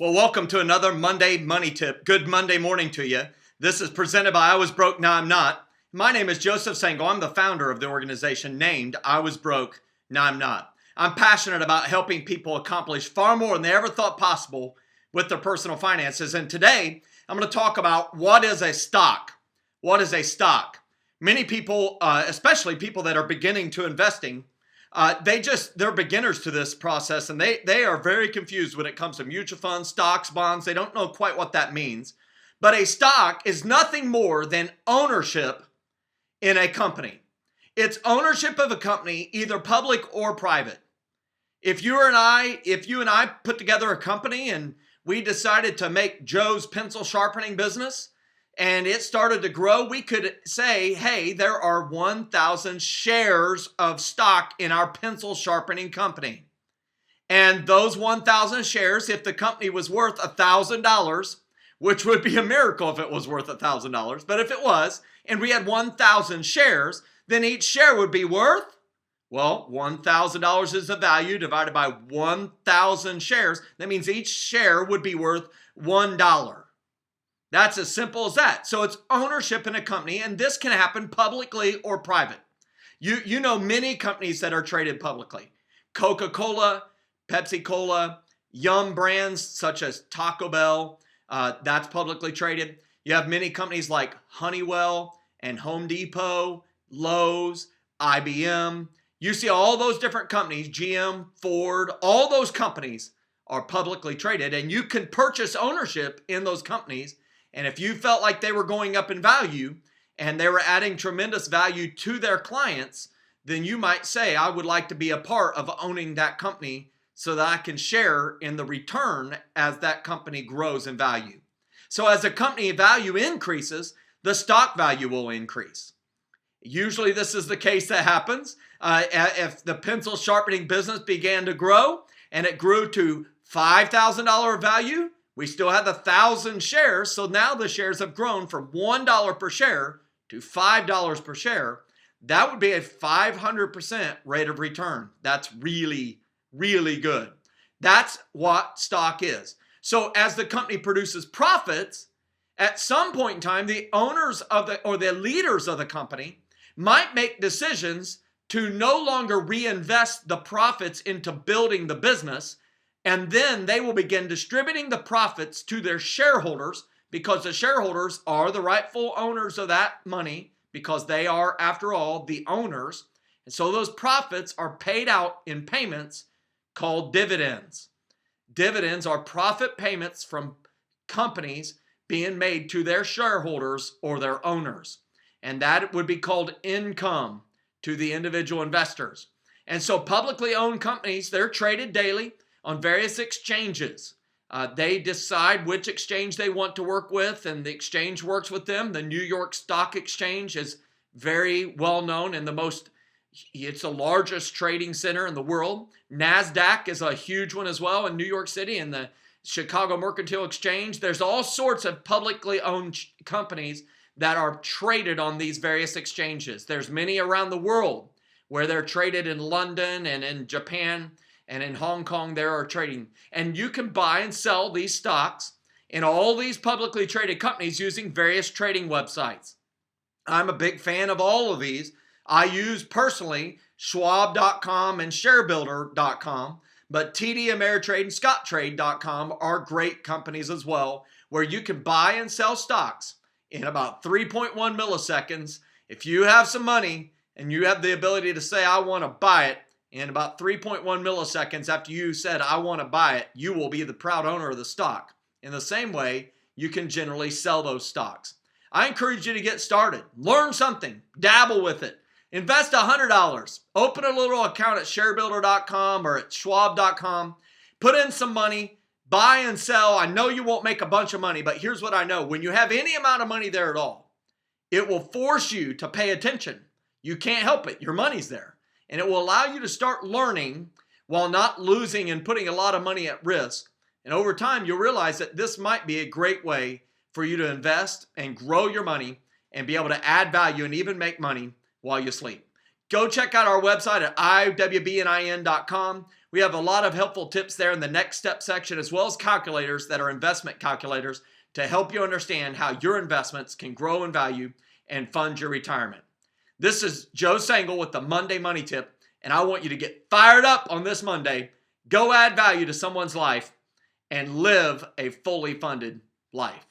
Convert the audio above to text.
Well, welcome to another Monday Money Tip. Good Monday morning to you. This is presented by I Was Broke, Now I'm Not. My name is Joseph Sango. I'm the founder of the organization named I Was Broke, Now I'm Not. I'm passionate about helping people accomplish far more than they ever thought possible with their personal finances. And today, I'm going to talk about what is a stock. What is a stock? Many people, especially people that are beginning to investing, they're beginners to this process, and they are very confused when it comes to mutual funds, stocks, bonds. They don't know quite what that means. But a stock is nothing more than ownership in a company. It's ownership of a company, either public or private. If you and I put together a company and we decided to make Joe's pencil sharpening business and it started to grow, we could say, hey, there are 1,000 shares of stock in our pencil sharpening company. And those 1,000 shares, if the company was worth $1,000, which would be a miracle if it was worth $1,000, but if it was, and we had 1,000 shares, then each share would be worth, well, $1,000 is the value divided by 1,000 shares. That means each share would be worth $1. That's as simple as that. So it's ownership in a company, and this can happen publicly or private. You know many companies that are traded publicly. Coca-Cola, Pepsi-Cola, Yum brands such as Taco Bell, that's publicly traded. You have many companies like Honeywell and Home Depot, Lowe's, IBM. You see all those different companies, GM, Ford, all those companies are publicly traded, and you can purchase ownership in those companies. And if you felt like they were going up in value and they were adding tremendous value to their clients, then you might say, I would like to be a part of owning that company so that I can share in the return as that company grows in value. So as a company value increases, the stock value will increase. Usually this is the case that happens. If the pencil sharpening business began to grow and it grew to $5,000 value, we still had 1,000 shares, so now the shares have grown from $1 per share to $5 per share. That would be a 500% rate of return. That's really, really good. That's what stock is. So as the company produces profits, at some point in time, the owners of the leaders of the company might make decisions to no longer reinvest the profits into building the business. And then they will begin distributing the profits to their shareholders, because the shareholders are the rightful owners of that money, because they are, after all, the owners. And so those profits are paid out in payments called dividends. Dividends are profit payments from companies being made to their shareholders or their owners. And that would be called income to the individual investors. And so publicly owned companies, they're traded daily on various exchanges. They decide which exchange they want to work with, and the exchange works with them. The New York Stock Exchange is very well known and it's the largest trading center in the world. NASDAQ is a huge one as well in New York City, and the Chicago Mercantile Exchange. There's all sorts of publicly owned companies that are traded on these various exchanges. There's many around the world where they're traded in London and in Japan. And in Hong Kong, there are trading. And you can buy and sell these stocks in all these publicly traded companies using various trading websites. I'm a big fan of all of these. I use personally Schwab.com and ShareBuilder.com, but TD Ameritrade and ScottTrade.com are great companies as well, where you can buy and sell stocks in about 3.1 milliseconds. If you have some money and you have the ability to say, I want to buy it, in about 3.1 milliseconds after you said, I want to buy it, you will be the proud owner of the stock. In the same way, you can generally sell those stocks. I encourage you to get started. Learn something. Dabble with it. Invest $100. Open a little account at sharebuilder.com or at schwab.com. Put in some money. Buy and sell. I know you won't make a bunch of money, but here's what I know. When you have any amount of money there at all, it will force you to pay attention. You can't help it. Your money's there. And it will allow you to start learning while not losing and putting a lot of money at risk. And over time, you'll realize that this might be a great way for you to invest and grow your money and be able to add value and even make money while you sleep. Go check out our website at IWBNIN.com. We have a lot of helpful tips there in the next step section, as well as calculators that are investment calculators to help you understand how your investments can grow in value and fund your retirement. This is Joe Sangle with the Monday Money Tip, and I want you to get fired up on this Monday. Go add value to someone's life and live a fully funded life.